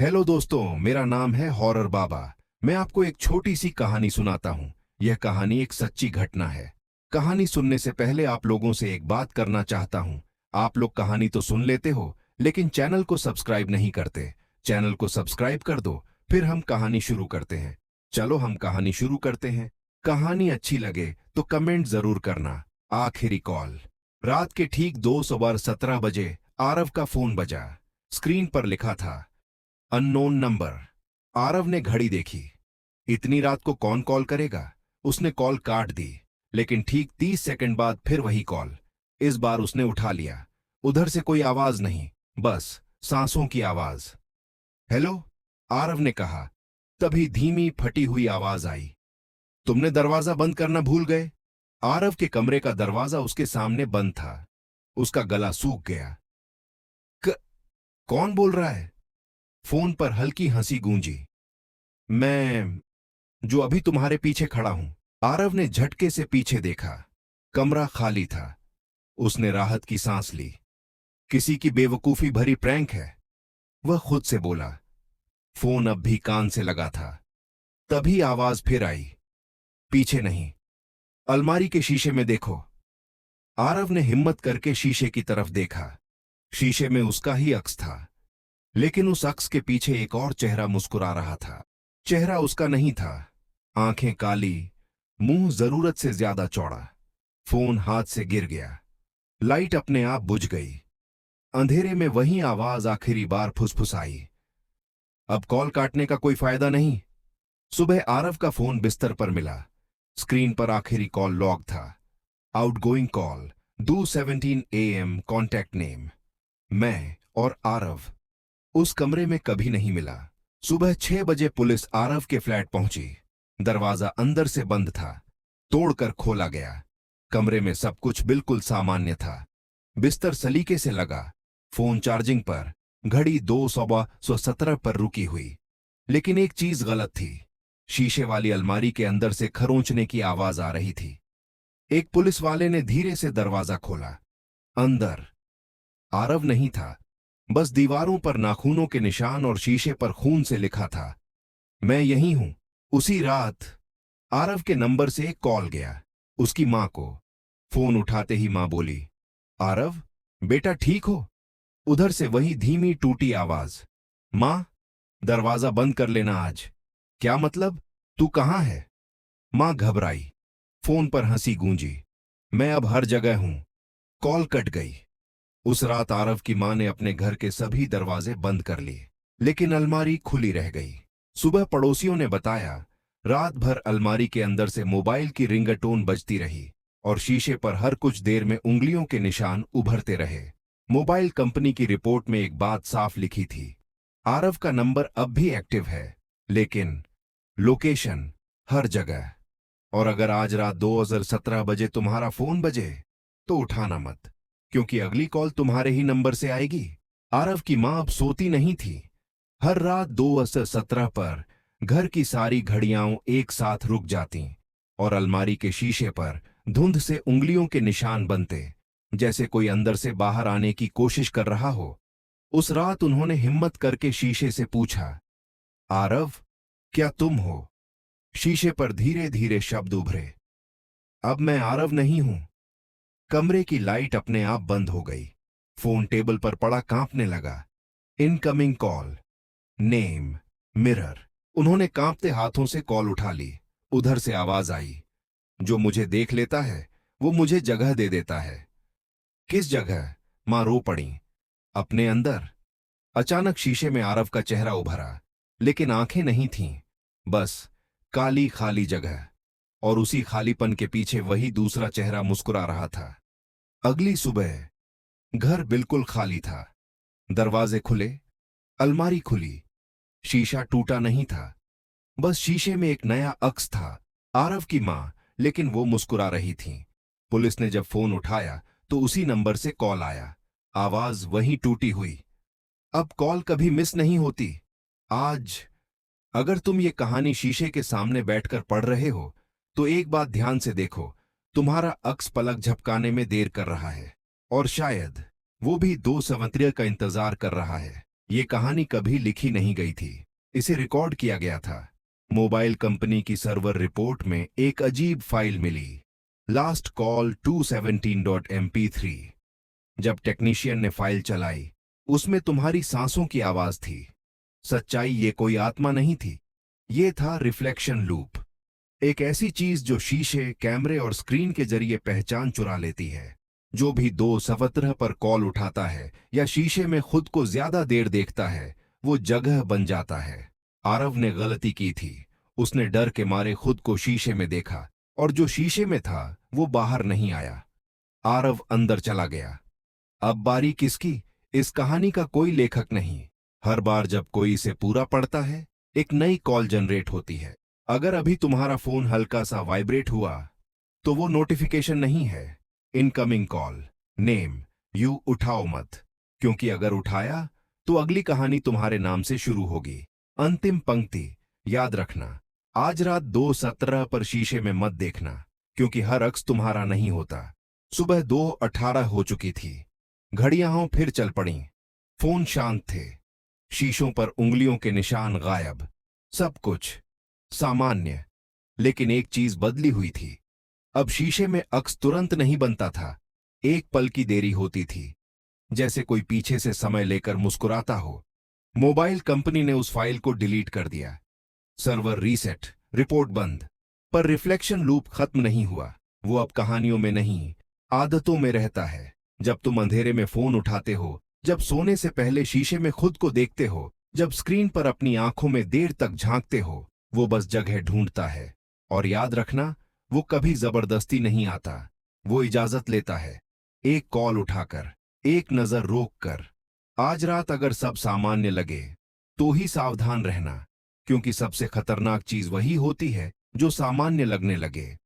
Hello दोस्तों, मेरा नाम है हॉरर बाबा। मैं आपको एक छोटी सी कहानी सुनाता हूँ। यह कहानी एक सच्ची घटना है। कहानी सुनने से पहले आप लोगों से एक बात करना चाहता हूँ। आप लोग कहानी तो सुन लेते हो, लेकिन चैनल को सब्सक्राइब नहीं करते। चैनल को सब्सक्राइब कर दो, फिर हम कहानी शुरू करते हैं। चलो हम कहानी शुरू करते हैं। कहानी अच्छी लगे तो कमेंट जरूर करना। आखिरी कॉल। रात के ठीक 2:17 बजे आरव का फोन बजा। स्क्रीन पर लिखा था अननोन नंबर। आरव ने घड़ी देखी। इतनी रात को कौन कॉल करेगा। उसने कॉल काट दी, लेकिन ठीक 30 सेकंड बाद फिर वही कॉल। इस बार उसने उठा लिया। उधर से कोई आवाज नहीं, बस सांसों की आवाज। हेलो, आरव ने कहा। तभी धीमी फटी हुई आवाज आई। तुमने दरवाजा बंद करना भूल गए। आरव के कमरे का दरवाजा उसके सामने बंद था। उसका गला सूख गया। क, कौन बोल रहा है। फोन पर हल्की हंसी गूंजी। मैं, जो अभी तुम्हारे पीछे खड़ा हूं। आरव ने झटके से पीछे देखा। कमरा खाली था। उसने राहत की सांस ली। किसी की बेवकूफी भरी प्रैंक है, वह खुद से बोला। फोन अब भी कान से लगा था। तभी आवाज फिर आई। पीछे नहीं, अलमारी के शीशे में देखो। आरव ने हिम्मत करके शीशे की तरफ देखा। शीशे में उसका ही अक्स था, लेकिन उस अक्स के पीछे एक और चेहरा मुस्कुरा रहा था। चेहरा उसका नहीं था। आंखें काली, मुंह जरूरत से ज्यादा चौड़ा। फोन हाथ से गिर गया। लाइट अपने आप बुझ गई। अंधेरे में वही आवाज आखिरी बार फुसफुसाई। अब कॉल काटने का कोई फायदा नहीं। सुबह आरव का फोन बिस्तर पर मिला। स्क्रीन पर आखिरी कॉल लॉग था। Outgoing call 2:17 AM, contact name मैं और आरव। उस कमरे में कभी नहीं मिला। सुबह 6 बजे पुलिस आरव के फ्लैट पहुंची। दरवाजा अंदर से बंद था, तोड़कर खोला गया। कमरे में सब कुछ बिल्कुल सामान्य था। बिस्तर सलीके से लगा, फोन चार्जिंग पर, घड़ी 2:17 पर रुकी हुई। लेकिन एक चीज गलत थी। शीशे वाली अलमारी के अंदर से खरोंचने की आवाज आ रही थी। एक पुलिस वाले ने धीरे से दरवाजा खोला। अंदर आरव नहीं था, बस दीवारों पर नाखूनों के निशान और शीशे पर खून से लिखा था, मैं यहीं हूं। उसी रात आरव के नंबर से एक कॉल गया, उसकी मां को। फोन उठाते ही मां बोली, आरव, बेटा ठीक हो। उधर से वही धीमी टूटी आवाज, मां, दरवाजा बंद कर लेना आज। क्या मतलब, तू कहां है। मां घबराई। फोन पर हंसी गूंजी, मैं अब हर जगह हूं। कॉल कट गई। उस रात आरव की मां ने अपने घर के सभी दरवाजे बंद कर लिए, लेकिन अलमारी खुली रह गई। सुबह पड़ोसियों ने बताया, रात भर अलमारी के अंदर से मोबाइल की रिंगटोन बजती रही और शीशे पर हर कुछ देर में उंगलियों के निशान उभरते रहे। मोबाइल कंपनी की रिपोर्ट में एक बात साफ लिखी थी, आरव का नंबर अब भी एक्टिव है, लेकिन लोकेशन हर जगह। और अगर आज रात 2:17 बजे तुम्हारा फोन बजे, तो उठाना मत, क्योंकि अगली कॉल तुम्हारे ही नंबर से आएगी। आरव की मां अब सोती नहीं थी। हर रात 2:17 पर घर की सारी घड़ियां एक साथ रुक जातीं और अलमारी के शीशे पर धुंध से उंगलियों के निशान बनते, जैसे कोई अंदर से बाहर आने की कोशिश कर रहा हो। उस रात उन्होंने हिम्मत करके शीशे से पूछा, आरव, क्या तुम हो। शीशे पर धीरे धीरे शब्द उभरे, अब मैं आरव नहीं हूं। कमरे की लाइट अपने आप बंद हो गई। फोन टेबल पर पड़ा कांपने लगा। Incoming call, name, mirror. उन्होंने कांपते हाथों से कॉल उठा ली। उधर से आवाज आई, जो मुझे देख लेता है वो मुझे जगह दे देता है। किस जगह। मां रो पड़ी। अपने अंदर। अचानक शीशे में आरव का चेहरा उभरा, लेकिन आंखें नहीं थीं, बस काली खाली जगह। और उसी खालीपन के पीछे वही दूसरा चेहरा मुस्कुरा रहा था। अगली सुबह घर बिल्कुल खाली था। दरवाजे खुले, अलमारी खुली, शीशा टूटा नहीं था, बस शीशे में एक नया अक्स था, आरव की मां, लेकिन वो मुस्कुरा रही थी। पुलिस ने जब फोन उठाया तो उसी नंबर से कॉल आया। आवाज वहीं टूटी हुई, अब कॉल कभी मिस नहीं होती। आज अगर तुम ये कहानी शीशे के सामने बैठकर पढ़ रहे हो, तो एक बात ध्यान से देखो, तुम्हारा अक्स पलक झपकाने में देर कर रहा है, और शायद वो भी 2:17 का इंतजार कर रहा है। ये कहानी कभी लिखी नहीं गई थी, इसे रिकॉर्ड किया गया था। मोबाइल कंपनी की सर्वर रिपोर्ट में एक अजीब फाइल मिली, लास्ट कॉल 217.mp3। जब टेक्नीशियन ने फाइल चलाई, उसमें तुम्हारी सांसों की आवाज थी। सच्चाई ये कोई आत्मा नहीं थी, ये था रिफ्लेक्शन लूप, एक ऐसी चीज जो शीशे, कैमरे और स्क्रीन के जरिए पहचान चुरा लेती है। जो भी 217 पर कॉल उठाता है या शीशे में खुद को ज्यादा देर देखता है, वो जगह बन जाता है। आरव ने गलती की थी, उसने डर के मारे खुद को शीशे में देखा, और जो शीशे में था वो बाहर नहीं आया। आरव अंदर चला गया। अब बारी किसकी? इस कहानी का कोई लेखक नहीं। हर बार जब कोई इसे पूरा पढ़ता है, एक नई कॉल जनरेट होती है। अगर अभी तुम्हारा फोन हल्का सा वाइब्रेट हुआ, तो वो नोटिफिकेशन नहीं है, इनकमिंग कॉल, नेम। यू उठाओ मत, क्योंकि अगर उठाया तो अगली कहानी तुम्हारे नाम से शुरू होगी। अंतिम पंक्ति याद रखना, आज रात 2:17 पर शीशे में मत देखना, क्योंकि हर अक्स तुम्हारा नहीं होता। सुबह 2:18 हो चुकी थी। घड़ियां फिर चल पड़ी। फोन शांत थे, शीशों पर उंगलियों के निशान गायब, सब कुछ सामान्य। लेकिन एक चीज बदली हुई थी। अब शीशे में अक्स तुरंत नहीं बनता था, एक पल की देरी होती थी, जैसे कोई पीछे से समय लेकर मुस्कुराता हो। मोबाइल कंपनी ने उस फाइल को डिलीट कर दिया। सर्वर रीसेट, रिपोर्ट बंद। पर रिफ्लेक्शन लूप खत्म नहीं हुआ। वो अब कहानियों में नहीं, आदतों में रहता है। जब तुम अंधेरे में फोन उठाते हो, जब सोने से पहले शीशे में खुद को देखते हो, जब स्क्रीन पर अपनी आंखों में देर तक झांकते हो, वो बस जगह ढूंढता है। और याद रखना, वो कभी जबरदस्ती नहीं आता, वो इजाजत लेता है, एक कॉल उठाकर, एक नजर रोक कर। आज रात अगर सब सामान्य लगे, तो ही सावधान रहना, क्योंकि सबसे खतरनाक चीज वही होती है जो सामान्य लगने लगे।